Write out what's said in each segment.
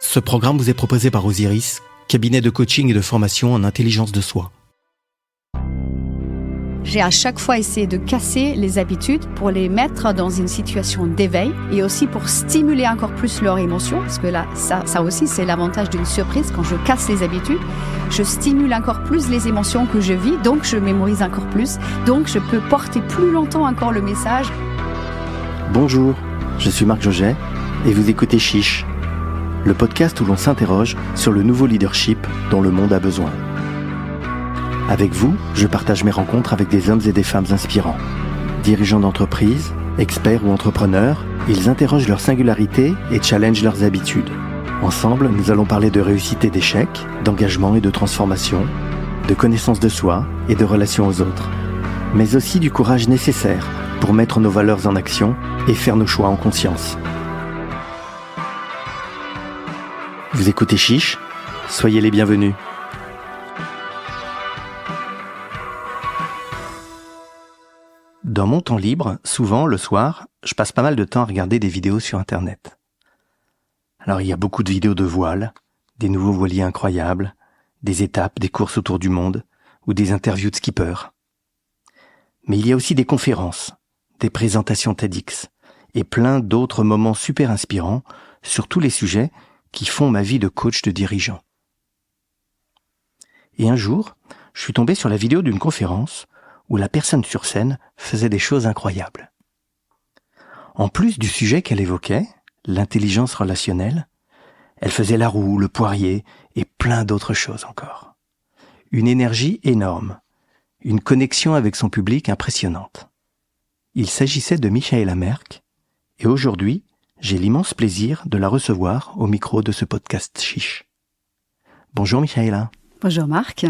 Ce programme vous est proposé par Osiris, cabinet de coaching et de formation en intelligence de soi. J'ai à chaque fois essayé de casser les habitudes pour les mettre dans une situation d'éveil et aussi pour stimuler encore plus leurs émotions. Parce que là, ça aussi, c'est l'avantage d'une surprise. Quand je casse les habitudes, je stimule encore plus les émotions que je vis, donc je mémorise encore plus. Donc je peux porter plus longtemps encore le message. Bonjour, je suis Marc Joget et vous écoutez Chiche, le podcast où l'on s'interroge sur le nouveau leadership dont le monde a besoin. Avec vous, je partage mes rencontres avec des hommes et des femmes inspirants. Dirigeants d'entreprise, experts ou entrepreneurs, ils interrogent leur singularité et challengent leurs habitudes. Ensemble, nous allons parler de réussite et d'échec, d'engagement et de transformation, de connaissance de soi et de relations aux autres, mais aussi du courage nécessaire pour mettre nos valeurs en action et faire nos choix en conscience. Vous écoutez Chiche, soyez les bienvenus. Dans mon temps libre, souvent, le soir, je passe pas mal de temps à regarder des vidéos sur Internet. Alors, il y a beaucoup de vidéos de voile, des nouveaux voiliers incroyables, des étapes, des courses autour du monde, ou des interviews de skippers. Mais il y a aussi des conférences, des présentations TEDx, et plein d'autres moments super inspirants sur tous les sujets qui font ma vie de coach de dirigeant. Et un jour, je suis tombé sur la vidéo d'une conférence où la personne sur scène faisait des choses incroyables. En plus du sujet qu'elle évoquait, l'intelligence relationnelle, elle faisait la roue, le poirier et plein d'autres choses encore. Une énergie énorme, une connexion avec son public impressionnante. Il s'agissait de Michaela Merck et aujourd'hui, j'ai l'immense plaisir de la recevoir au micro de ce podcast Chiche. Bonjour Michaela. Bonjour Marc.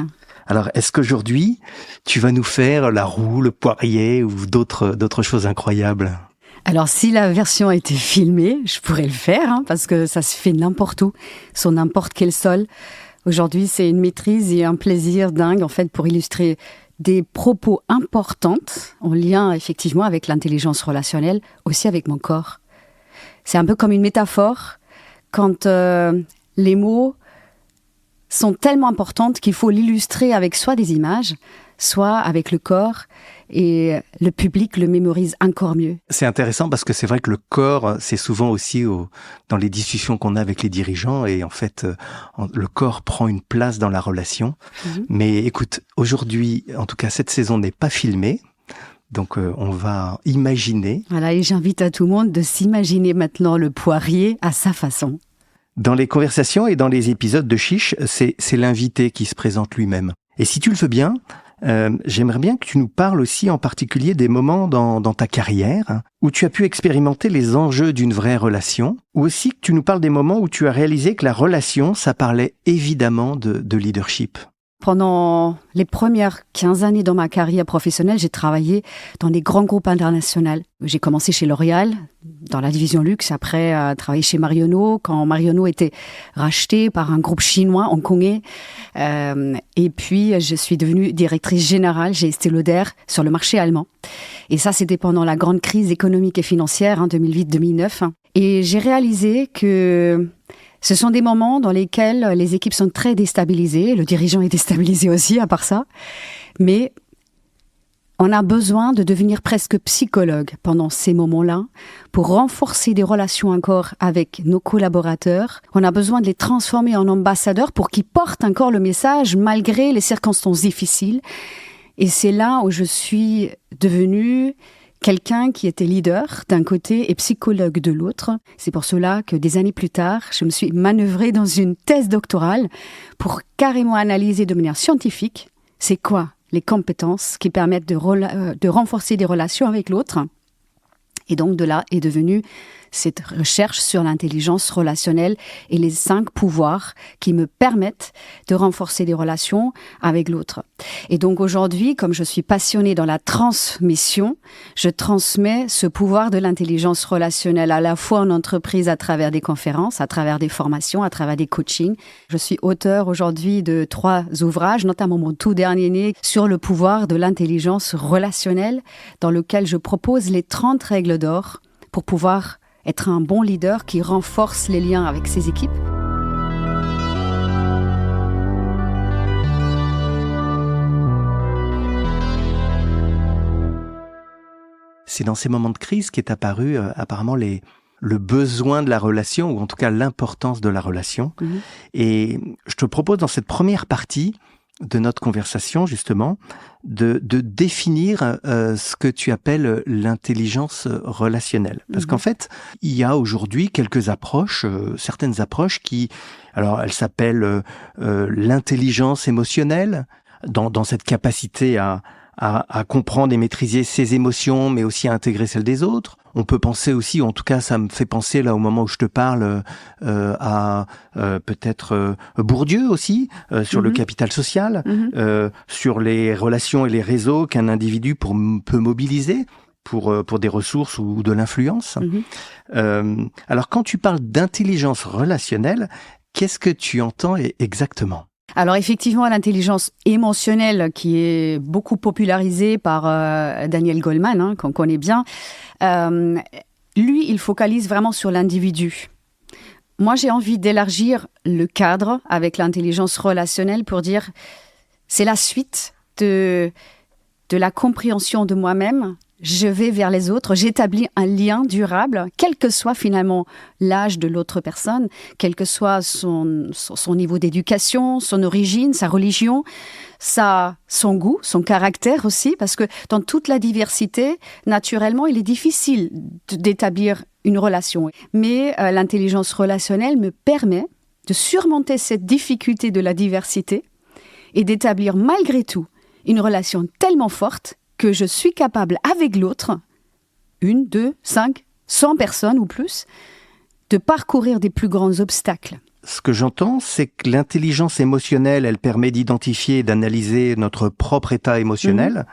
Alors, est-ce qu'aujourd'hui, tu vas nous faire la roue, le poirier ou d'autres choses incroyables ? Alors, si la version était filmée, je pourrais le faire, parce que ça se fait n'importe où, sur n'importe quel sol. Aujourd'hui, c'est une maîtrise et un plaisir dingue, en fait, pour illustrer des propos importantes en lien, effectivement, avec l'intelligence relationnelle, aussi avec mon corps. C'est un peu comme une métaphore, quand les mots sont tellement importantes qu'il faut l'illustrer avec soit des images, soit avec le corps, et le public le mémorise encore mieux. C'est intéressant parce que c'est vrai que le corps, c'est souvent aussi dans les discussions qu'on a avec les dirigeants, et en fait, le corps prend une place dans la relation. Mais écoute, aujourd'hui, en tout cas, cette saison n'est pas filmée, donc on va imaginer. Voilà, et j'invite à tout le monde de s'imaginer maintenant le poirier à sa façon. Dans les conversations et dans les épisodes de Chiche, c'est l'invité qui se présente lui-même. Et si tu le veux bien, j'aimerais bien que tu nous parles aussi en particulier des moments dans ta carrière où tu as pu expérimenter les enjeux d'une vraie relation, ou aussi que tu nous parles des moments où tu as réalisé que la relation, ça parlait évidemment de leadership. Pendant les premières 15 années dans ma carrière professionnelle, j'ai travaillé dans des grands groupes internationaux. J'ai commencé chez L'Oréal, dans la division luxe, après travaillé chez Marionnaud, quand Marionnaud était racheté par un groupe chinois, hongkongais. Et puis, je suis devenue directrice générale chez Estée Lauder sur le marché allemand. Et ça, c'était pendant la grande crise économique et financière, 2008-2009. Et j'ai réalisé que ce sont des moments dans lesquels les équipes sont très déstabilisées. Le dirigeant est déstabilisé aussi, à part ça. Mais on a besoin de devenir presque psychologue pendant ces moments-là pour renforcer des relations encore avec nos collaborateurs. On a besoin de les transformer en ambassadeurs pour qu'ils portent encore le message malgré les circonstances difficiles. Et c'est là où je suis devenue quelqu'un qui était leader d'un côté et psychologue de l'autre. C'est pour cela que des années plus tard, je me suis manœuvrée dans une thèse doctorale pour carrément analyser de manière scientifique c'est quoi les compétences qui permettent de renforcer des relations avec l'autre. Et donc de là est devenue cette recherche sur l'intelligence relationnelle et les 5 pouvoirs qui me permettent de renforcer des relations avec l'autre. Et donc aujourd'hui, comme je suis passionnée dans la transmission, je transmets ce pouvoir de l'intelligence relationnelle à la fois en entreprise à travers des conférences, à travers des formations, à travers des coachings. Je suis auteure aujourd'hui de 3 ouvrages, notamment mon tout dernier né sur le pouvoir de l'intelligence relationnelle, dans lequel je propose les 30 règles d'or pour pouvoir être un bon leader qui renforce les liens avec ses équipes. c'est dans ces moments de crise qu'est apparu apparemment le besoin de la relation, ou en tout cas l'importance de la relation. Et je te propose dans cette première partie de notre conversation, justement, de définir ce que tu appelles l'intelligence relationnelle. Parce qu'en fait, il y a aujourd'hui quelques approches, certaines approches qui, alors elles s'appellent l'intelligence émotionnelle, dans cette capacité à comprendre et maîtriser ses émotions, mais aussi à intégrer celles des autres. On peut penser aussi, en tout cas ça me fait penser là au moment où je te parle, à peut-être Bourdieu aussi, sur le capital social, sur les relations et les réseaux qu'un individu peut mobiliser pour des ressources ou de l'influence. Alors quand tu parles d'intelligence relationnelle, qu'est-ce que tu entends exactement ? Alors effectivement, l'intelligence émotionnelle qui est beaucoup popularisée par Daniel Goleman, qu'on connaît bien, lui, il focalise vraiment sur l'individu. Moi, j'ai envie d'élargir le cadre avec l'intelligence relationnelle pour dire c'est la suite de la compréhension de moi-même. Je vais vers les autres, j'établis un lien durable, quel que soit finalement l'âge de l'autre personne, quel que soit son niveau d'éducation, son origine, sa religion, son goût, son caractère aussi, parce que dans toute la diversité, naturellement, il est difficile d'établir une relation. Mais l'intelligence relationnelle me permet de surmonter cette difficulté de la diversité et d'établir malgré tout une relation tellement forte que je suis capable, avec l'autre, 1, 2, 5, 100 personnes ou plus, de parcourir des plus grands obstacles. Ce que j'entends, c'est que l'intelligence émotionnelle, elle permet d'identifier et d'analyser notre propre état émotionnel.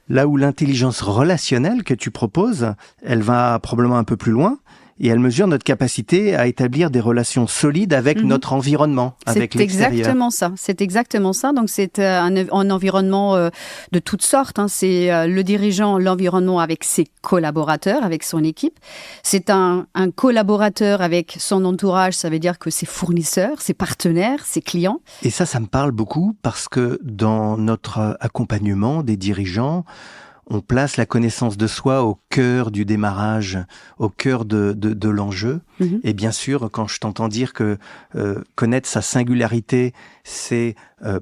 Là où l'intelligence relationnelle que tu proposes, elle va probablement un peu plus loin. Et elle mesure notre capacité à établir des relations solides avec notre environnement, avec l'extérieur. C'est exactement ça. Donc, c'est un environnement de toutes sortes. C'est le dirigeant, l'environnement avec ses collaborateurs, avec son équipe. C'est un collaborateur avec son entourage. Ça veut dire que ses fournisseurs, ses partenaires, ses clients. Et ça me parle beaucoup parce que dans notre accompagnement des dirigeants, on place la connaissance de soi au cœur du démarrage, au cœur de l'enjeu. Et bien sûr, quand je t'entends dire que connaître sa singularité, c'est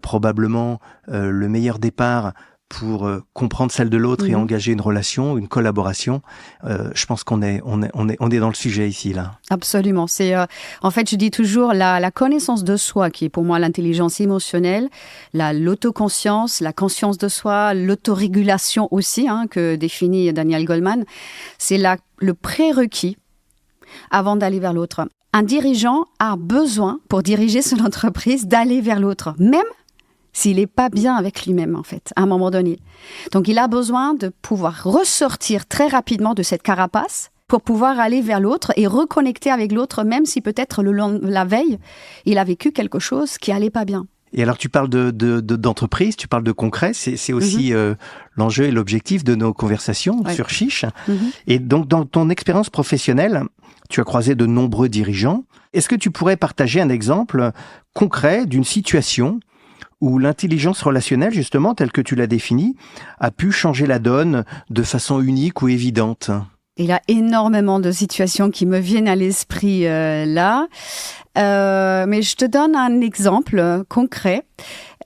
probablement le meilleur départ pour comprendre celle de l'autre et engager une relation, une collaboration, je pense qu'on est dans le sujet ici, là. Absolument. C'est en fait, je dis toujours la connaissance de soi, qui est pour moi l'intelligence émotionnelle, l'autoconscience, la conscience de soi, l'autorégulation aussi, que définit Daniel Goleman. C'est le prérequis avant d'aller vers l'autre. Un dirigeant a besoin, pour diriger son entreprise, d'aller vers l'autre, même s'il n'est pas bien avec lui-même, en fait, à un moment donné. Donc, il a besoin de pouvoir ressortir très rapidement de cette carapace pour pouvoir aller vers l'autre et reconnecter avec l'autre, même si peut-être la veille, il a vécu quelque chose qui n'allait pas bien. Et alors, tu parles d'entreprise, tu parles de concret, c'est aussi l'enjeu et l'objectif de nos conversations sur Chiche. Et donc, dans ton expérience professionnelle, tu as croisé de nombreux dirigeants. Est-ce que tu pourrais partager un exemple concret d'une situation où l'intelligence relationnelle, justement, telle que tu l'as définie, a pu changer la donne de façon unique ou évidente? Il y a énormément de situations qui me viennent à l'esprit là. Mais je te donne un exemple concret.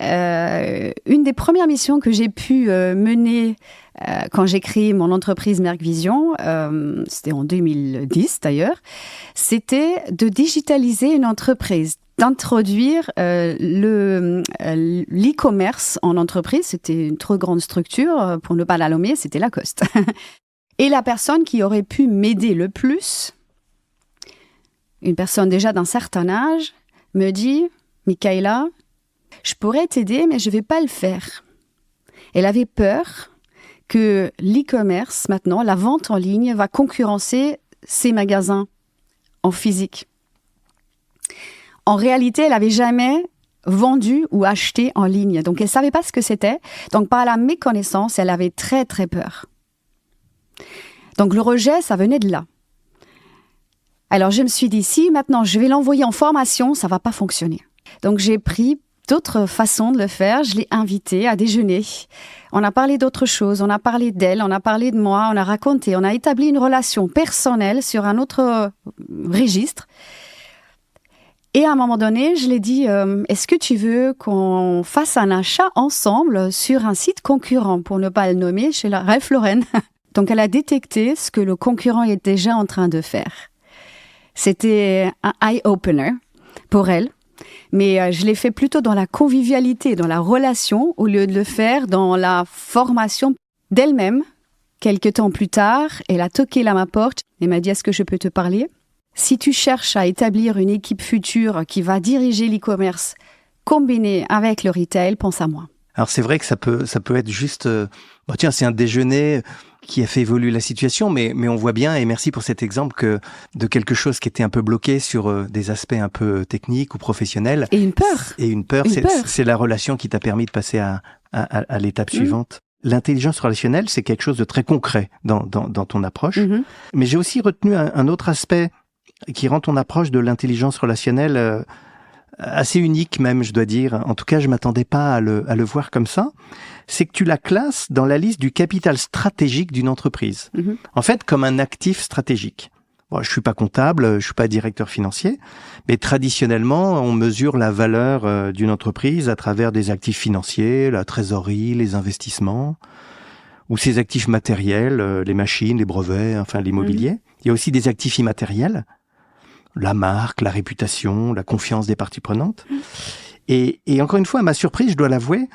Une des premières missions que j'ai pu mener quand j'ai créé mon entreprise Merck Vision, c'était en 2010 d'ailleurs, c'était de digitaliser une entreprise, d'introduire l'e-commerce en entreprise. C'était une trop grande structure, pour ne pas la nommer, c'était Lacoste. Et la personne qui aurait pu m'aider le plus, une personne déjà d'un certain âge, me dit « Michaela, je pourrais t'aider, mais je ne vais pas le faire. » Elle avait peur que l'e-commerce, maintenant, la vente en ligne, va concurrencer ses magasins en physique. En réalité, elle n'avait jamais vendu ou acheté en ligne. Donc, elle ne savait pas ce que c'était. Donc, par la méconnaissance, elle avait très, très peur. Donc, le rejet, ça venait de là. Alors, je me suis dit, si maintenant je vais l'envoyer en formation, ça ne va pas fonctionner. Donc, j'ai pris d'autres façons de le faire. Je l'ai invitée à déjeuner. On a parlé d'autres choses, on a parlé d'elle, on a parlé de moi, on a raconté, on a établi une relation personnelle sur un autre registre. Et à un moment donné, je lui ai dit, est-ce que tu veux qu'on fasse un achat ensemble sur un site concurrent, pour ne pas le nommer, chez la Ralph Lauren. Donc, elle a détecté ce que le concurrent est déjà en train de faire. C'était un eye-opener pour elle. Mais je l'ai fait plutôt dans la convivialité, dans la relation, au lieu de le faire dans la formation d'elle-même. Quelques temps plus tard, elle a toqué à ma porte et m'a dit, est-ce que je peux te parler ? Si tu cherches à établir une équipe future qui va diriger l'e-commerce combinée avec le retail, pense à moi. Alors c'est vrai que ça peut être juste, c'est un déjeuner qui a fait évoluer la situation, mais on voit bien, et merci pour cet exemple, que de quelque chose qui était un peu bloqué sur des aspects un peu techniques ou professionnels. Et une peur. C'est la relation qui t'a permis de passer à l'étape suivante. L'intelligence relationnelle, c'est quelque chose de très concret dans ton approche. Mais j'ai aussi retenu un autre aspect qui rend ton approche de l'intelligence relationnelle assez unique même, je dois dire. En tout cas, je m'attendais pas à le voir comme ça. C'est que tu la classes dans la liste du capital stratégique d'une entreprise. En fait, comme un actif stratégique. Bon, je suis pas comptable, je suis pas directeur financier, mais traditionnellement, on mesure la valeur d'une entreprise à travers des actifs financiers, la trésorerie, les investissements, ou ses actifs matériels, les machines, les brevets, enfin l'immobilier. Il y a aussi des actifs immatériels, la marque, la réputation, la confiance des parties prenantes. Et encore une fois, à ma surprise, je dois l'avouer,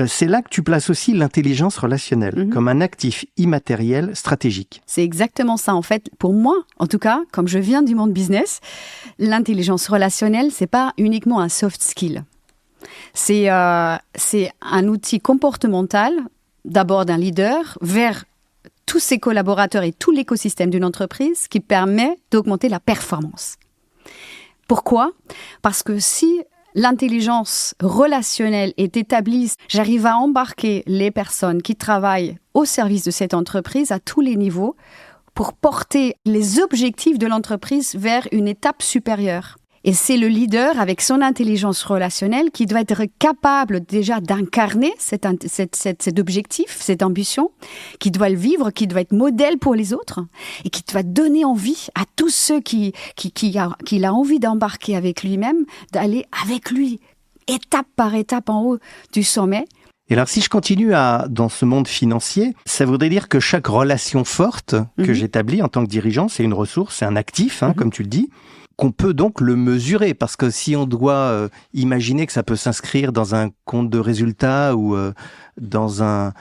c'est là que tu places aussi l'intelligence relationnelle, comme un actif immatériel stratégique. C'est exactement ça. En fait, pour moi, en tout cas, comme je viens du monde business, l'intelligence relationnelle, c'est pas uniquement un soft skill. C'est un outil comportemental, d'abord d'un leader, vers tous ses collaborateurs et tout l'écosystème d'une entreprise qui permet d'augmenter la performance. Pourquoi ? Parce que si l'intelligence relationnelle est établie, j'arrive à embarquer les personnes qui travaillent au service de cette entreprise à tous les niveaux pour porter les objectifs de l'entreprise vers une étape supérieure. Et c'est le leader, avec son intelligence relationnelle, qui doit être capable déjà d'incarner cet objectif, cette ambition, qui doit le vivre, qui doit être modèle pour les autres, et qui doit donner envie à tous ceux qu'il a envie d'embarquer avec lui-même, d'aller avec lui, étape par étape en haut du sommet. Et alors, si je continue dans ce monde financier, ça voudrait dire que chaque relation forte que j'établis en tant que dirigeant, c'est une ressource, c'est un actif, comme tu le dis, qu'on peut donc le mesurer, parce que si on doit imaginer que ça peut s'inscrire dans un compte de résultats ou dans un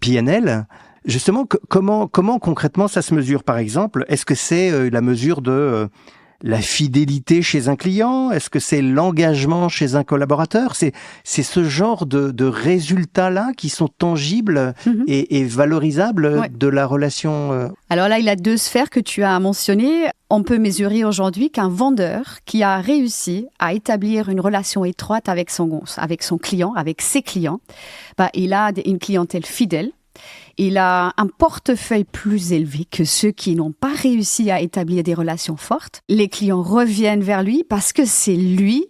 P&L, justement, comment concrètement ça se mesure, par exemple ? Est-ce que c'est la mesure de la fidélité chez un client ? Est-ce que c'est l'engagement chez un collaborateur ? C'est ce genre de résultats-là qui sont tangibles et valorisables de la relation. Alors là, il y a deux sphères que tu as mentionnées. On peut mesurer aujourd'hui qu'un vendeur qui a réussi à établir une relation étroite avec son client, avec ses clients, il a une clientèle fidèle. Il a un portefeuille plus élevé que ceux qui n'ont pas réussi à établir des relations fortes. Les clients reviennent vers lui parce que c'est lui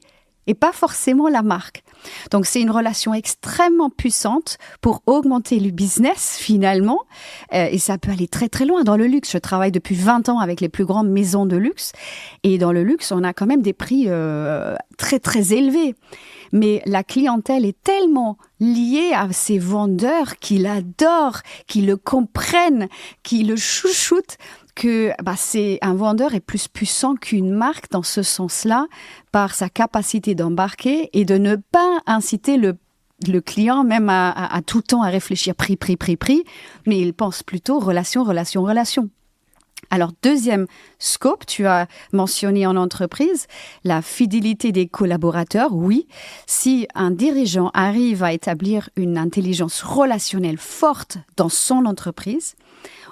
et pas forcément la marque. Donc, c'est une relation extrêmement puissante pour augmenter le business, finalement. Et ça peut aller très, très loin dans le luxe. Je travaille depuis 20 ans avec les plus grandes maisons de luxe. Et dans le luxe, on a quand même des prix très, très élevés. Mais la clientèle est tellement liée à ces vendeurs qui l'adorent, qui le comprennent, qui le chouchoutent, que c'est un vendeur est plus puissant qu'une marque dans ce sens-là, par sa capacité d'embarquer et de ne pas inciter le client même à tout le temps à réfléchir prix, mais il pense plutôt relation. Alors, deuxième scope, tu as mentionné en entreprise, la fidélité des collaborateurs. Oui, si un dirigeant arrive à établir une intelligence relationnelle forte dans son entreprise,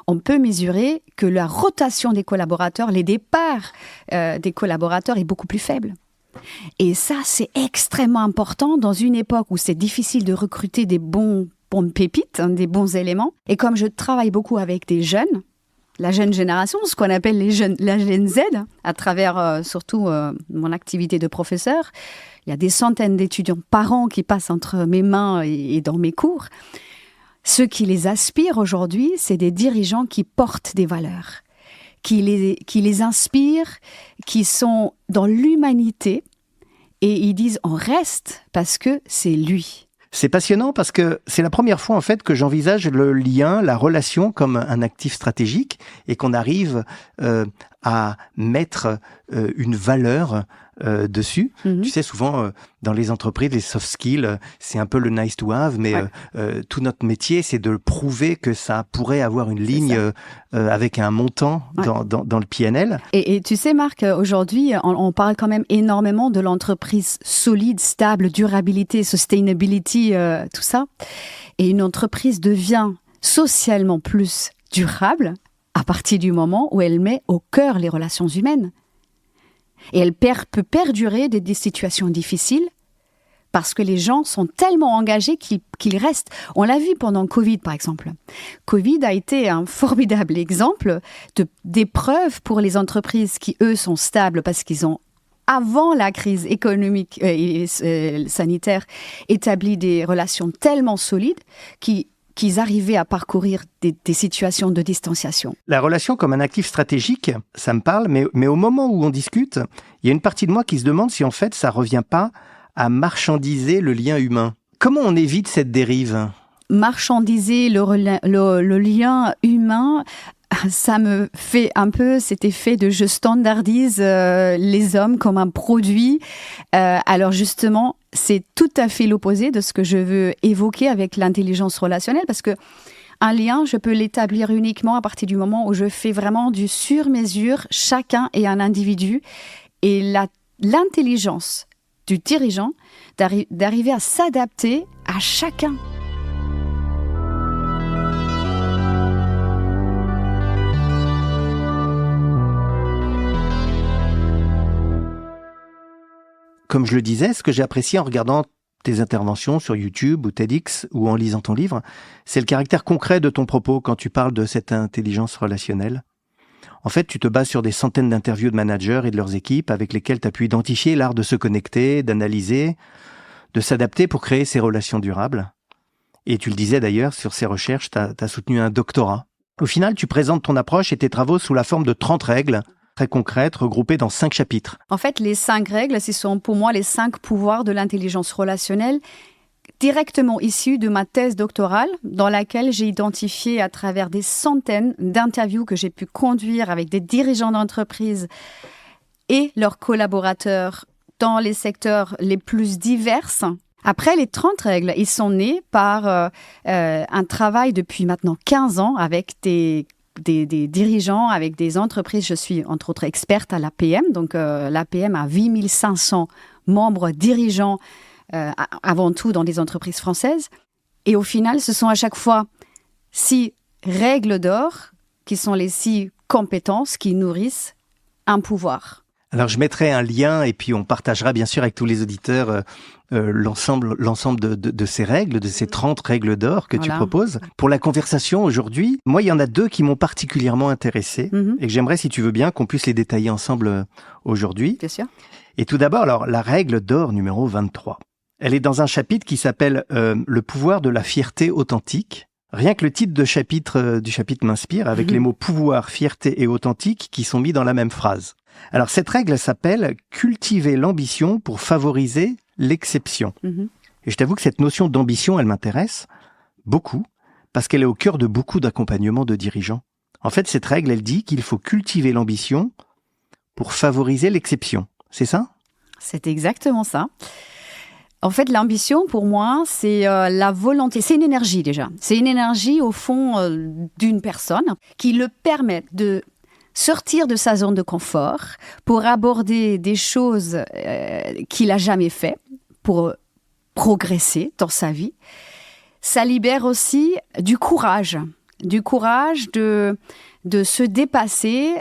on peut mesurer que la rotation des collaborateurs, les départs des collaborateurs est beaucoup plus faible. Et ça, c'est extrêmement important dans une époque où c'est difficile de recruter des bonnes pépites, des bons éléments. Et comme je travaille beaucoup avec des jeunes, la jeune génération, ce qu'on appelle la Gen Z, à travers surtout mon activité de professeur. Il y a des centaines d'étudiants par an qui passent entre mes mains et dans mes cours. Ceux qui les aspirent aujourd'hui, c'est des dirigeants qui portent des valeurs, qui les inspirent, qui sont dans l'humanité et ils disent « on reste parce que c'est lui ». C'est passionnant parce que c'est la première fois en fait que j'envisage le lien, la relation comme un actif stratégique et qu'on arrive à mettre une valeur dessus. Tu sais, souvent dans les entreprises, les soft skills, c'est un peu le nice to have, mais tout notre métier, c'est de prouver que ça pourrait avoir une ligne avec un montant dans le PNL. Et tu sais, Marc, aujourd'hui, on parle quand même énormément de l'entreprise solide, stable, durabilité, sustainability, tout ça. Et une entreprise devient socialement plus durable à partir du moment où elle met au cœur les relations humaines. Et elle peut perdurer des situations difficiles parce que les gens sont tellement engagés qu'ils restent. On l'a vu pendant Covid, par exemple. Covid a été un formidable exemple d'épreuve pour les entreprises qui, eux, sont stables parce qu'ils ont, avant la crise économique et sanitaire, établi des relations tellement solides qu'ils arrivaient à parcourir des situations de distanciation. La relation comme un actif stratégique, ça me parle, mais au moment où on discute, il y a une partie de moi qui se demande si en fait ça revient pas à marchandiser le lien humain. Comment on évite cette dérive ? Marchandiser le lien humain, ça me fait un peu cet effet de je standardise les hommes comme un produit. Alors justement, c'est tout à fait l'opposé de ce que je veux évoquer avec l'intelligence relationnelle parce que un lien, je peux l'établir uniquement à partir du moment où je fais vraiment du sur-mesure. Chacun est un individu et l'intelligence du dirigeant d'arriver à s'adapter à chacun. Comme je le disais, ce que j'ai apprécié en regardant tes interventions sur YouTube ou TEDx ou en lisant ton livre, c'est le caractère concret de ton propos quand tu parles de cette intelligence relationnelle. En fait, tu te bases sur des centaines d'interviews de managers et de leurs équipes avec lesquelles tu as pu identifier l'art de se connecter, d'analyser, de s'adapter pour créer ces relations durables. Et tu le disais d'ailleurs, sur ces recherches, tu as soutenu un doctorat. Au final, tu présentes ton approche et tes travaux sous la forme de 30 règles très concrètes, regroupées dans 5 chapitres. En fait, les 5 règles, ce sont pour moi les 5 pouvoirs de l'intelligence relationnelle directement issus de ma thèse doctorale dans laquelle j'ai identifié à travers des centaines d'interviews que j'ai pu conduire avec des dirigeants d'entreprise et leurs collaborateurs dans les secteurs les plus divers. Après, les 30 règles, ils sont nés par un travail depuis maintenant 15 ans avec des dirigeants, avec des entreprises. Je suis entre autres experte à l'APM, donc l'APM a 8500 membres dirigeants avant tout dans des entreprises françaises. Et au final, ce sont à chaque fois 6 règles d'or qui sont les 6 compétences qui nourrissent un pouvoir. Alors, je mettrai un lien et puis on partagera bien sûr avec tous les auditeurs l'ensemble de ces règles, de ces 30 règles d'or que tu proposes. Pour la conversation aujourd'hui, moi, il y en a 2 qui m'ont particulièrement intéressé et que j'aimerais, si tu veux bien, qu'on puisse les détailler ensemble aujourd'hui. Bien sûr. Et tout d'abord, alors, la règle d'or numéro 23. Elle est dans un chapitre qui s'appelle « Le pouvoir de la fierté authentique ». Rien que le titre du chapitre m'inspire, avec les mots « pouvoir, fierté et authentique » qui sont mis dans la même phrase. Alors, cette règle s'appelle « Cultiver l'ambition pour favoriser l'exception ». Et je t'avoue que cette notion d'ambition, elle m'intéresse beaucoup, parce qu'elle est au cœur de beaucoup d'accompagnements de dirigeants. En fait, cette règle, elle dit qu'il faut cultiver l'ambition pour favoriser l'exception. C'est ça ? C'est exactement ça. En fait, l'ambition, pour moi, c'est la volonté. C'est une énergie, déjà. C'est une énergie, au fond, d'une personne qui le permet de sortir de sa zone de confort pour aborder des choses qu'il n'a jamais fait, pour progresser dans sa vie. Ça libère aussi du courage de se dépasser,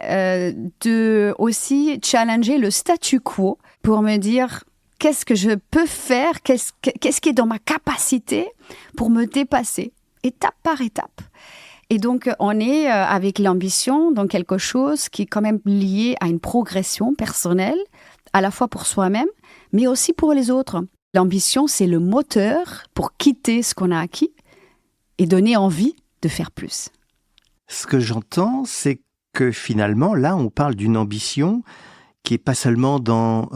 de aussi challenger le statu quo pour me dire qu'est-ce que je peux faire, qu'est-ce qui est dans ma capacité pour me dépasser, étape par étape. Et donc, on est avec l'ambition dans quelque chose qui est quand même lié à une progression personnelle, à la fois pour soi-même, mais aussi pour les autres. L'ambition, c'est le moteur pour quitter ce qu'on a acquis et donner envie de faire plus. Ce que j'entends, c'est que finalement, là, on parle d'une ambition qui n'est pas seulement dans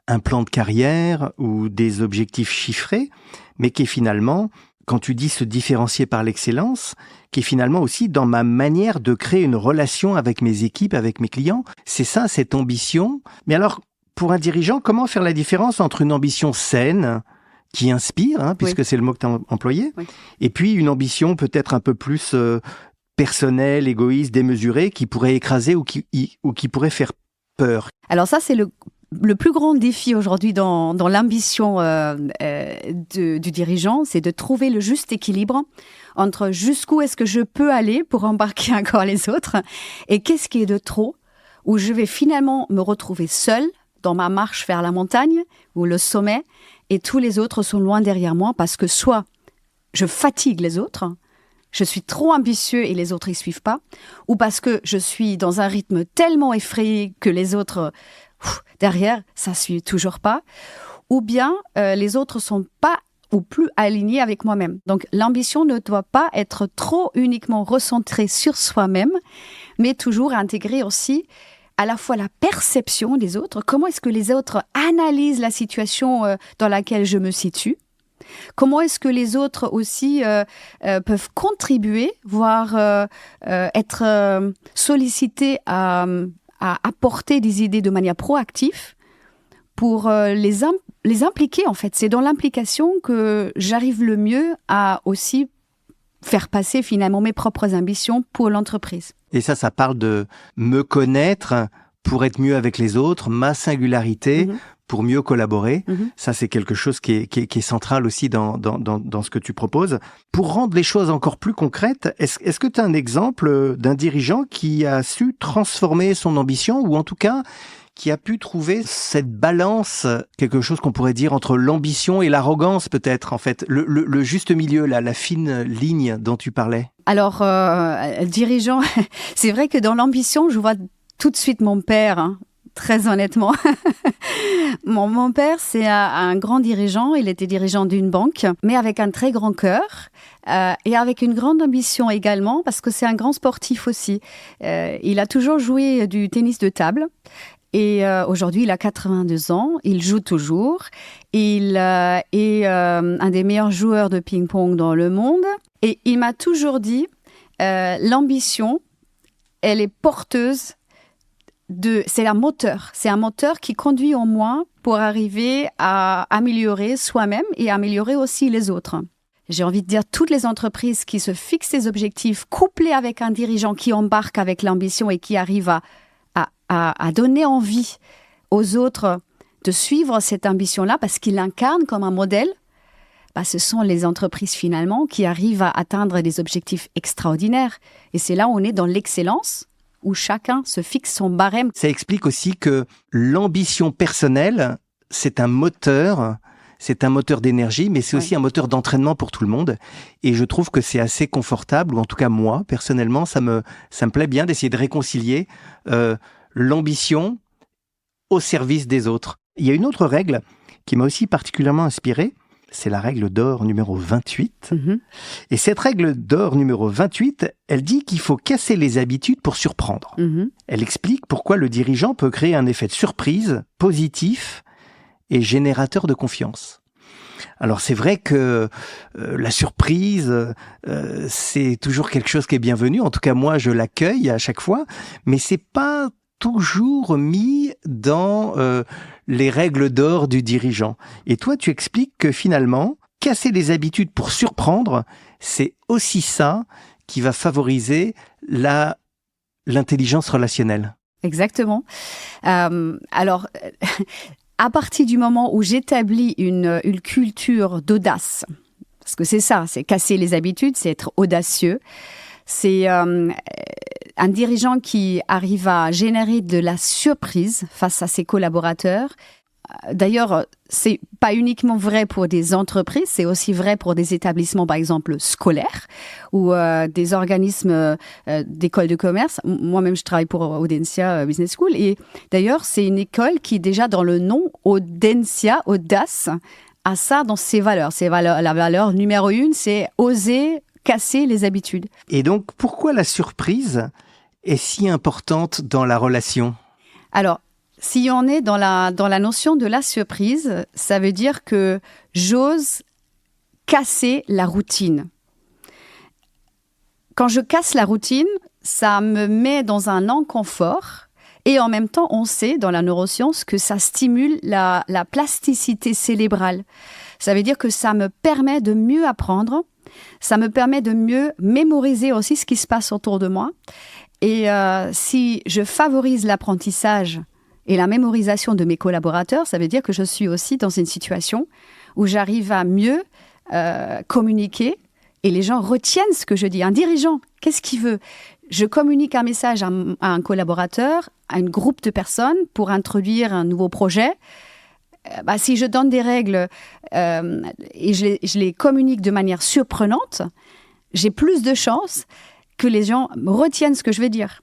un plan de carrière ou des objectifs chiffrés, mais qui est finalement, quand tu dis se différencier par l'excellence, qui est finalement aussi dans ma manière de créer une relation avec mes équipes, avec mes clients. C'est ça, cette ambition. Mais alors, pour un dirigeant, comment faire la différence entre une ambition saine, qui inspire, puisque c'est le mot que tu as employé, et puis une ambition peut-être un peu plus personnelle, égoïste, démesurée, qui pourrait écraser ou qui pourrait faire peur? Alors ça, c'est le plus grand défi aujourd'hui dans l'ambition du dirigeant, c'est de trouver le juste équilibre entre jusqu'où est-ce que je peux aller pour embarquer encore les autres et qu'est-ce qui est de trop, où je vais finalement me retrouver seule dans ma marche vers la montagne ou le sommet et tous les autres sont loin derrière moi parce que soit je fatigue les autres, je suis trop ambitieux et les autres y suivent pas, ou parce que je suis dans un rythme tellement effrayé que les autres derrière, ça suit toujours pas, ou bien les autres sont pas ou plus alignés avec moi-même. Donc l'ambition ne doit pas être trop uniquement recentrée sur soi-même, mais toujours intégrer aussi à la fois la perception des autres, comment est-ce que les autres analysent la situation dans laquelle je me situe, comment est-ce que les autres aussi peuvent contribuer, voire être sollicités à apporter des idées de manière proactive pour les impliquer en fait. C'est dans l'implication que j'arrive le mieux à aussi faire passer finalement mes propres ambitions pour l'entreprise. Et ça parle de me connaître pour être mieux avec les autres, ma singularité pour mieux collaborer. Ça, c'est quelque chose qui est central aussi dans ce que tu proposes. Pour rendre les choses encore plus concrètes, est-ce que tu as un exemple d'un dirigeant qui a su transformer son ambition ou en tout cas qui a pu trouver cette balance, quelque chose qu'on pourrait dire entre l'ambition et l'arrogance peut-être, en fait, le juste milieu, la fine ligne dont tu parlais? Alors, dirigeant, c'est vrai que dans l'ambition, je vois tout de suite mon père, très honnêtement. Mon père, c'est un grand dirigeant, il était dirigeant d'une banque, mais avec un très grand cœur et avec une grande ambition également, parce que c'est un grand sportif aussi. Il a toujours joué du tennis de table. Et aujourd'hui, il a 82 ans, il joue toujours. Il est un des meilleurs joueurs de ping-pong dans le monde. Et il m'a toujours l'ambition, elle est porteuse c'est un moteur. C'est un moteur qui conduit en moi pour arriver à améliorer soi-même et améliorer aussi les autres. J'ai envie de dire, toutes les entreprises qui se fixent des objectifs couplés avec un dirigeant qui embarque avec l'ambition et qui arrive à donner envie aux autres de suivre cette ambition-là parce qu'il l'incarne comme un modèle, ce sont les entreprises finalement qui arrivent à atteindre des objectifs extraordinaires. Et c'est là où on est dans l'excellence, où chacun se fixe son barème. Ça explique aussi que l'ambition personnelle, c'est un moteur d'énergie, mais c'est aussi un moteur d'entraînement pour tout le monde. Et je trouve que c'est assez confortable, ou en tout cas moi, personnellement, ça me plaît bien d'essayer de réconcilier l'ambition au service des autres. Il y a une autre règle qui m'a aussi particulièrement inspiré, c'est la règle d'or numéro 28. Et cette règle d'or numéro 28, elle dit qu'il faut casser les habitudes pour surprendre. Elle explique pourquoi le dirigeant peut créer un effet de surprise positif et générateur de confiance. Alors c'est vrai que la surprise, c'est toujours quelque chose qui est bienvenu. En tout cas, moi, je l'accueille à chaque fois. Mais c'est pas toujours mis dans les règles d'or du dirigeant. Et toi, tu expliques que finalement, casser les habitudes pour surprendre, c'est aussi ça qui va favoriser l'intelligence relationnelle. Exactement. Alors, à partir du moment où j'établis une culture d'audace, parce que c'est ça, c'est casser les habitudes, c'est être audacieux, c'est un dirigeant qui arrive à générer de la surprise face à ses collaborateurs. d'ailleurs, c'est pas uniquement vrai pour des entreprises, c'est aussi vrai pour des établissements, par exemple, scolaires ou des organismes d'écoles de commerce. Moi-même, je travaille pour Audencia Business School. Et d'ailleurs, c'est une école qui, déjà dans le nom, Audencia, Audace, a ça dans ses valeurs. La valeur numéro 1, c'est oser casser les habitudes. Et donc, pourquoi la surprise est si importante dans la relation ? Alors, si on est dans la notion de la surprise, ça veut dire que j'ose casser la routine. Quand je casse la routine, ça me met dans un inconfort. Et en même temps, on sait dans la neuroscience que ça stimule la plasticité cérébrale. Ça veut dire que ça me permet de mieux apprendre, ça me permet de mieux mémoriser aussi ce qui se passe autour de moi. Et si je favorise l'apprentissage et la mémorisation de mes collaborateurs, ça veut dire que je suis aussi dans une situation où j'arrive à mieux communiquer et les gens retiennent ce que je dis. Un dirigeant, qu'est-ce qu'il veut ? Je communique un message à un collaborateur, à un groupe de personnes pour introduire un nouveau projet. Si je donne des règles et je les communique de manière surprenante, j'ai plus de chances que les gens retiennent ce que je vais dire.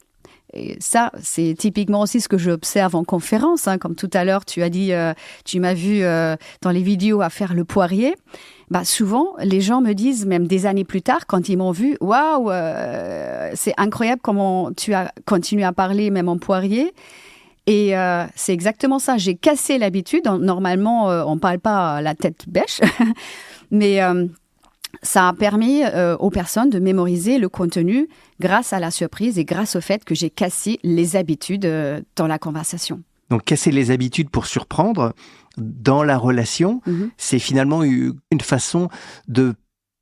Et ça, c'est typiquement aussi ce que j'observe en conférence. Comme tout à l'heure, tu as dit, tu m'as vu dans les vidéos à faire le poirier. Souvent, les gens me disent, même des années plus tard, quand ils m'ont vu, « Waouh, c'est incroyable comment tu as continué à parler même en poirier. » Et c'est exactement ça. J'ai cassé l'habitude. Normalement, on ne parle pas la tête bêche. Mais ça a permis aux personnes de mémoriser le contenu grâce à la surprise et grâce au fait que j'ai cassé les habitudes dans la conversation. Donc, casser les habitudes pour surprendre dans la relation, c'est finalement une façon de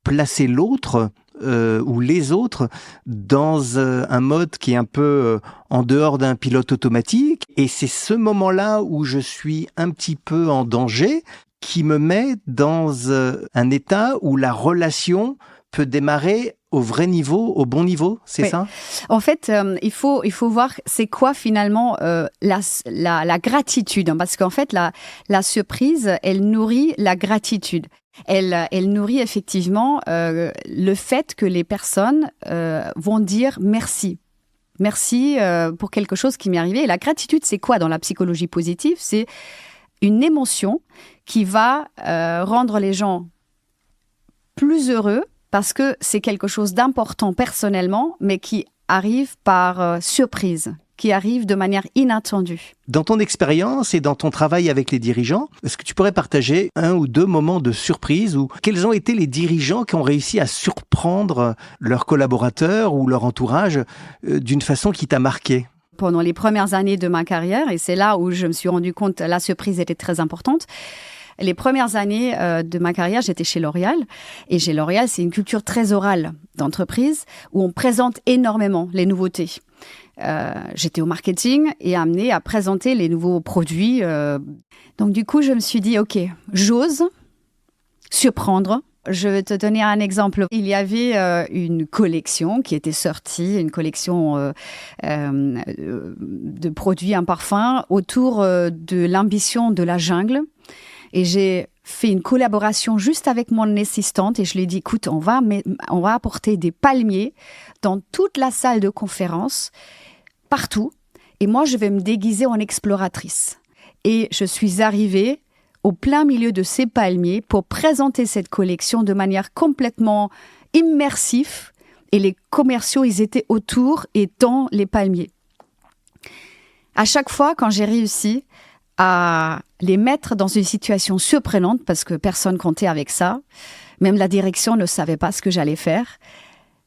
placer l'autre ou les autres dans un mode qui est un peu en dehors d'un pilote automatique. Et c'est ce moment-là où je suis un petit peu en danger qui me met dans un état où la relation peut démarrer au vrai niveau, au bon niveau, c'est ça ? En fait, il faut voir c'est quoi finalement la gratitude. Parce qu'en fait, la surprise, elle nourrit la gratitude. Elle nourrit effectivement le fait que les personnes vont dire merci. Merci pour quelque chose qui m'est arrivé. Et la gratitude, c'est quoi dans la psychologie positive ? C'est une émotion qui va rendre les gens plus heureux parce que c'est quelque chose d'important personnellement, mais qui arrive par surprise, qui arrive de manière inattendue. Dans ton expérience et dans ton travail avec les dirigeants, est-ce que tu pourrais partager un ou deux moments de surprise ou quels ont été les dirigeants qui ont réussi à surprendre leurs collaborateurs ou leur entourage d'une façon qui t'a marqué ? Pendant les premières années de ma carrière, et c'est là où je me suis rendu compte que la surprise était très importante. Les premières années de ma carrière, j'étais chez L'Oréal. Et chez L'Oréal, c'est une culture très orale d'entreprise où on présente énormément les nouveautés. J'étais au marketing et amenée à présenter les nouveaux produits. Donc du coup, je me suis dit, OK, j'ose surprendre. Je vais te donner un exemple. Il y avait une collection qui était sortie, une collection de produits, un parfum, autour de l'ambition de la jungle. Et j'ai fait une collaboration juste avec mon assistante et je lui ai dit, écoute, on va apporter des palmiers dans toute la salle de conférence, partout. Et moi, je vais me déguiser en exploratrice. Et je suis arrivée au plein milieu de ces palmiers pour présenter cette collection de manière complètement immersive. Et les commerciaux, ils étaient autour et dans les palmiers. À chaque fois, quand j'ai réussi à les mettre dans une situation surprenante, parce que personne comptait avec ça, même la direction ne savait pas ce que j'allais faire,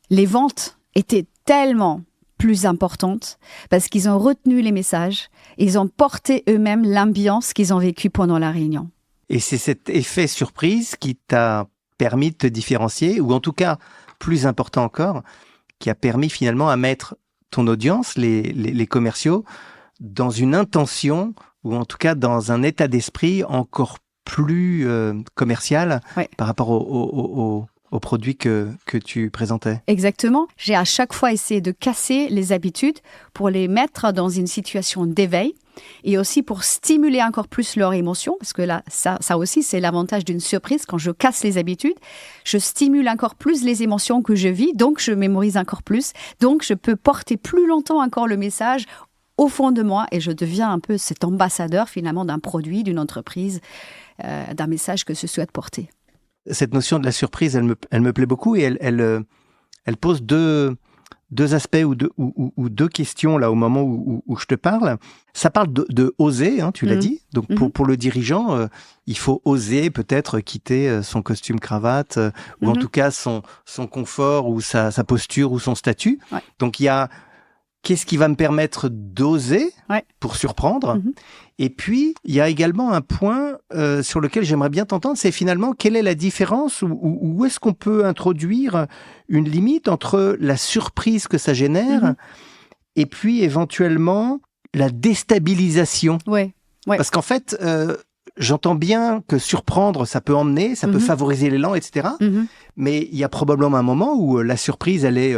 les ventes étaient tellement plus importantes parce qu'ils ont retenu les messages, ils ont porté eux-mêmes l'ambiance qu'ils ont vécue pendant la réunion. Et c'est cet effet surprise qui t'a permis de te différencier, ou en tout cas, plus important encore, qui a permis finalement à mettre ton audience, les commerciaux, dans une intention, ou en tout cas dans un état d'esprit encore plus commercial par rapport aux produits que tu présentais. Exactement. J'ai à chaque fois essayé de casser les habitudes pour les mettre dans une situation d'éveil. et aussi pour stimuler encore plus leurs émotions, parce que là, ça aussi, c'est l'avantage d'une surprise. Quand je casse les habitudes, je stimule encore plus les émotions que je vis, donc je mémorise encore plus, donc je peux porter plus longtemps encore le message au fond de moi et je deviens un peu cet ambassadeur finalement d'un produit, d'une entreprise, d'un message que je souhaite porter. Cette notion de la surprise, elle me plaît beaucoup et elle pose deux aspects ou deux questions là au moment où je te parle. Ça parle de oser, hein, tu l'as dit. Donc pour le dirigeant, il faut oser peut-être quitter son costume cravate ou en tout cas son confort ou sa posture ou son statut. Ouais. Donc il y a qu'est-ce qui va me permettre d'oser pour surprendre. Et puis, il y a également un point sur lequel j'aimerais bien t'entendre, c'est finalement quelle est la différence ou où est-ce qu'on peut introduire une limite entre la surprise que ça génère et puis éventuellement la déstabilisation. Ouais. Parce qu'en fait, j'entends bien que surprendre, ça peut emmener, ça peut favoriser l'élan, etc. Mais il y a probablement un moment où la surprise, elle est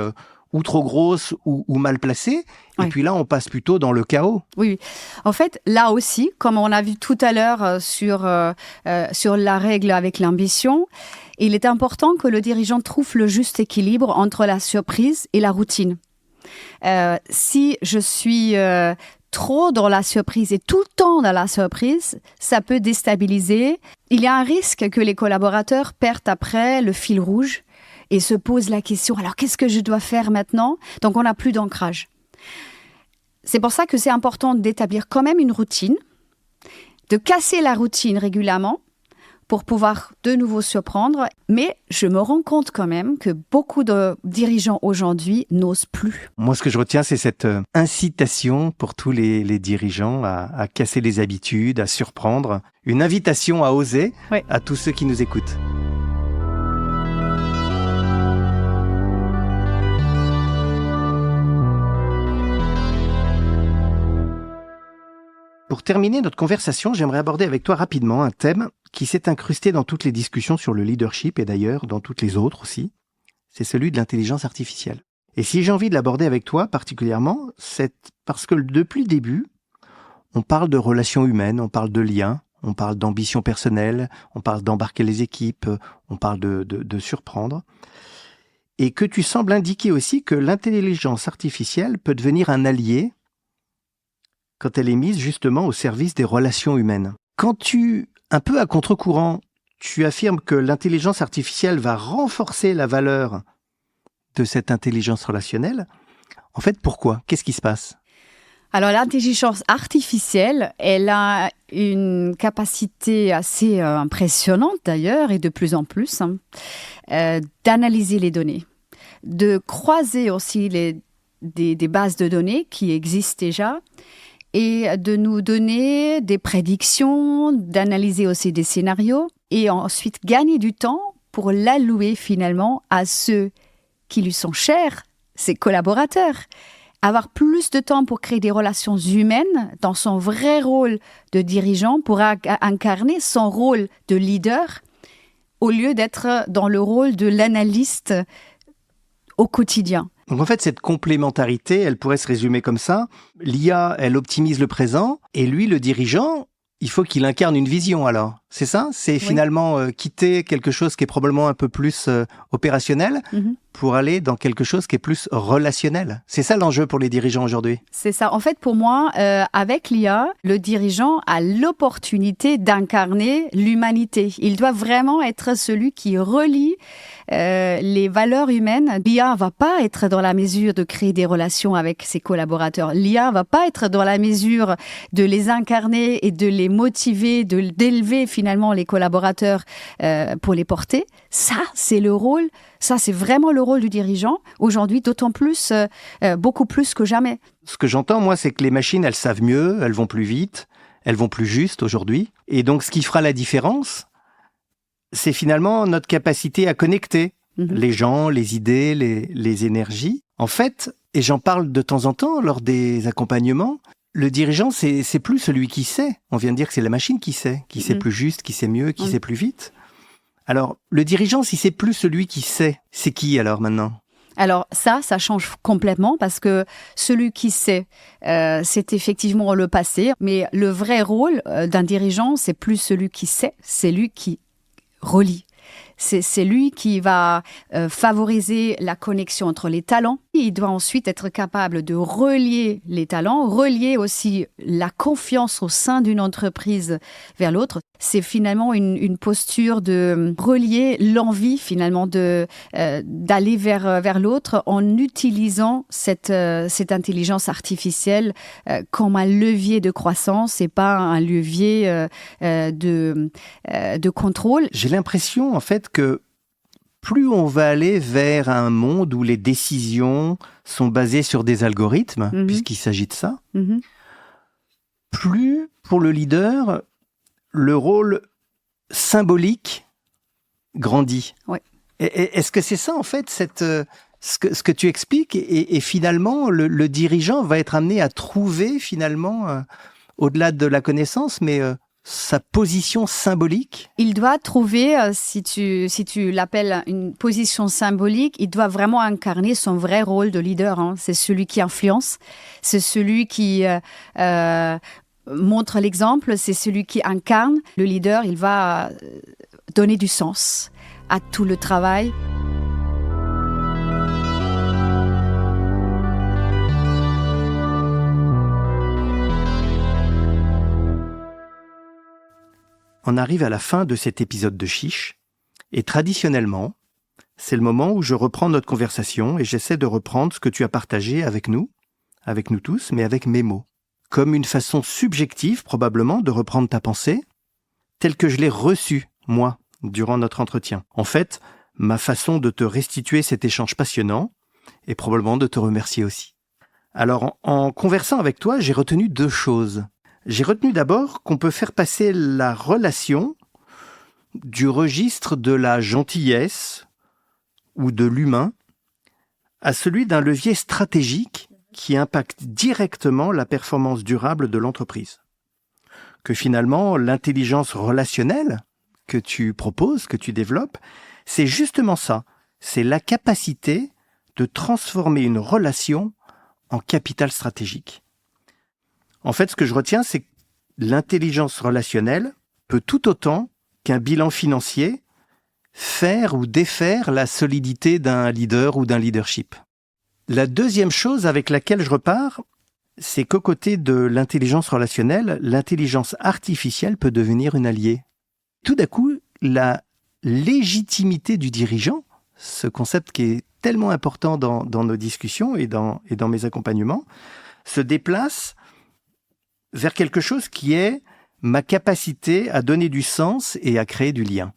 ou trop grosse ou mal placée. Et puis là, on passe plutôt dans le chaos. Oui. En fait, là aussi, comme on a vu tout à l'heure sur la règle avec l'ambition, il est important que le dirigeant trouve le juste équilibre entre la surprise et la routine. Si je suis trop dans la surprise et tout le temps dans la surprise, ça peut déstabiliser. Il y a un risque que les collaborateurs perdent après le fil rouge et se posent la question, alors qu'est-ce que je dois faire maintenant ? Donc on n'a plus d'ancrage. C'est pour ça que c'est important d'établir quand même une routine, de casser la routine régulièrement pour pouvoir de nouveau surprendre. Mais je me rends compte quand même que beaucoup de dirigeants aujourd'hui n'osent plus. Moi, ce que je retiens, c'est cette incitation pour tous les dirigeants à casser les habitudes, à surprendre. Une invitation à oser à tous ceux qui nous écoutent. Pour terminer notre conversation, j'aimerais aborder avec toi rapidement un thème qui s'est incrusté dans toutes les discussions sur le leadership et d'ailleurs dans toutes les autres aussi. C'est celui de l'intelligence artificielle. Et si j'ai envie de l'aborder avec toi particulièrement, c'est parce que depuis le début, on parle de relations humaines, on parle de liens, on parle d'ambition personnelle, on parle d'embarquer les équipes, on parle de surprendre. Et que tu sembles indiquer aussi que l'intelligence artificielle peut devenir un allié quand elle est mise justement au service des relations humaines. Quand un peu à contre-courant, tu affirmes que l'intelligence artificielle va renforcer la valeur de cette intelligence relationnelle, en fait, pourquoi ? Qu'est-ce qui se passe ? Alors, l'intelligence artificielle, elle a une capacité assez impressionnante d'ailleurs, et de plus en plus, d'analyser les données, de croiser aussi des bases de données qui existent déjà, et de nous donner des prédictions, d'analyser aussi des scénarios et ensuite gagner du temps pour l'allouer finalement à ceux qui lui sont chers, ses collaborateurs. Avoir plus de temps pour créer des relations humaines dans son vrai rôle de dirigeant pour incarner son rôle de leader au lieu d'être dans le rôle de l'analyste au quotidien. Donc en fait, cette complémentarité, elle pourrait se résumer comme ça. L'IA, elle optimise le présent, et lui, le dirigeant, il faut qu'il incarne une vision alors. C'est ça ? C'est finalement quitter quelque chose qui est probablement un peu plus opérationnel pour aller dans quelque chose qui est plus relationnel. C'est ça l'enjeu pour les dirigeants aujourd'hui ? C'est ça. En fait, pour moi, avec l'IA, le dirigeant a l'opportunité d'incarner l'humanité. Il doit vraiment être celui qui relie les valeurs humaines. L'IA va pas être dans la mesure de créer des relations avec ses collaborateurs. L'IA va pas être dans la mesure de les incarner et de les motiver, d'élever finalement les collaborateurs pour les porter. Ça, c'est le rôle. Ça, c'est vraiment le rôle du dirigeant. Aujourd'hui, d'autant plus, beaucoup plus que jamais. Ce que j'entends, moi, c'est que les machines, elles savent mieux, elles vont plus vite, elles vont plus juste aujourd'hui. Et donc, ce qui fera la différence, c'est finalement notre capacité à connecter les gens, les idées, les énergies. En fait, et j'en parle de temps en temps lors des accompagnements, le dirigeant, c'est plus celui qui sait. On vient de dire que c'est la machine qui sait plus juste, qui sait mieux, qui sait plus vite. Alors, le dirigeant, si c'est plus celui qui sait, c'est qui alors maintenant ? Alors ça change complètement parce que celui qui sait, c'est effectivement le passé. Mais le vrai rôle d'un dirigeant, c'est plus celui qui sait, c'est lui qui relie. C'est lui qui va favoriser la connexion entre les talents. Il doit ensuite être capable de relier les talents, relier aussi la confiance au sein d'une entreprise vers l'autre. C'est finalement une posture de relier l'envie finalement d'aller vers l'autre en utilisant cette intelligence artificielle comme un levier de croissance et pas un levier de contrôle. J'ai l'impression en fait que plus on va aller vers un monde où les décisions sont basées sur des algorithmes, puisqu'il s'agit de ça, plus pour le leader, le rôle symbolique grandit. Ouais. Est-ce que c'est ça en fait, ce que tu expliques, et finalement le dirigeant va être amené à trouver finalement, au-delà de la connaissance, mais sa position symbolique? Il doit trouver, si tu l'appelles une position symbolique, il doit vraiment incarner son vrai rôle de leader. Hein. C'est celui qui influence, c'est celui qui montre l'exemple, c'est celui qui incarne. Le leader, il va donner du sens à tout le travail. On arrive à la fin de cet épisode de Chiche, et traditionnellement, c'est le moment où je reprends notre conversation et j'essaie de reprendre ce que tu as partagé avec nous tous, mais avec mes mots. Comme une façon subjective, probablement, de reprendre ta pensée, telle que je l'ai reçue, moi, durant notre entretien. En fait, ma façon de te restituer cet échange passionnant, et probablement de te remercier aussi. Alors, en conversant avec toi, j'ai retenu 2 choses. J'ai retenu d'abord qu'on peut faire passer la relation du registre de la gentillesse ou de l'humain à celui d'un levier stratégique qui impacte directement la performance durable de l'entreprise. Que finalement, l'intelligence relationnelle que tu proposes, que tu développes, c'est justement ça. C'est la capacité de transformer une relation en capital stratégique. En fait, ce que je retiens, c'est que l'intelligence relationnelle peut tout autant qu'un bilan financier faire ou défaire la solidité d'un leader ou d'un leadership. La deuxième chose avec laquelle je repars, c'est qu'aux côtés de l'intelligence relationnelle, l'intelligence artificielle peut devenir une alliée. Tout d'un coup, la légitimité du dirigeant, ce concept qui est tellement important dans nos discussions et dans mes accompagnements, se déplace vers quelque chose qui est ma capacité à donner du sens et à créer du lien.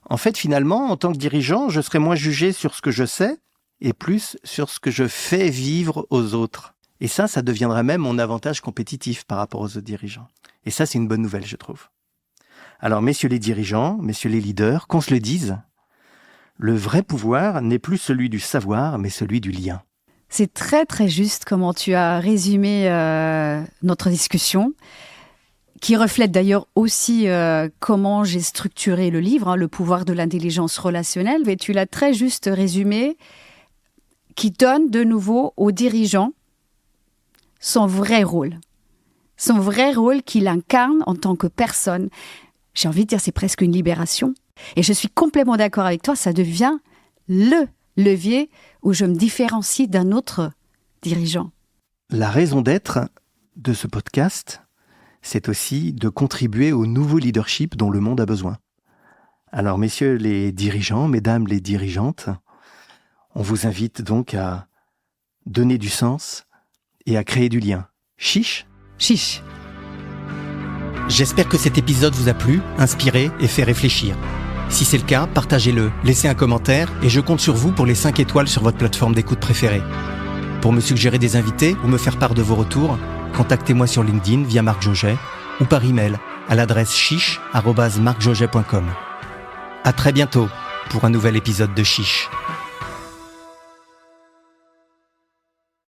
En fait, finalement, en tant que dirigeant, je serai moins jugé sur ce que je sais et plus sur ce que je fais vivre aux autres. Et ça deviendra même mon avantage compétitif par rapport aux autres dirigeants. Et ça, c'est une bonne nouvelle, je trouve. Alors, messieurs les dirigeants, messieurs les leaders, qu'on se le dise, le vrai pouvoir n'est plus celui du savoir, mais celui du lien. C'est très très juste comment tu as résumé notre discussion, qui reflète d'ailleurs aussi comment j'ai structuré le livre, Le pouvoir de l'intelligence relationnelle. Et tu l'as très juste résumé, qui donne de nouveau aux dirigeants son vrai rôle qu'il incarne en tant que personne. J'ai envie de dire, c'est presque une libération. Et je suis complètement d'accord avec toi, ça devient le levier où je me différencie d'un autre dirigeant. La raison d'être de ce podcast, c'est aussi de contribuer au nouveau leadership dont le monde a besoin. Alors, messieurs les dirigeants, mesdames les dirigeantes, on vous invite donc à donner du sens et à créer du lien. Chiche ? Chiche. J'espère que cet épisode vous a plu, inspiré et fait réfléchir. Si c'est le cas, partagez-le, laissez un commentaire et je compte sur vous pour les 5 étoiles sur votre plateforme d'écoute préférée. Pour me suggérer des invités ou me faire part de vos retours, contactez-moi sur LinkedIn via Marc Joget ou par email à l'adresse chiche@marcjoget.com. À très bientôt pour un nouvel épisode de Chiche.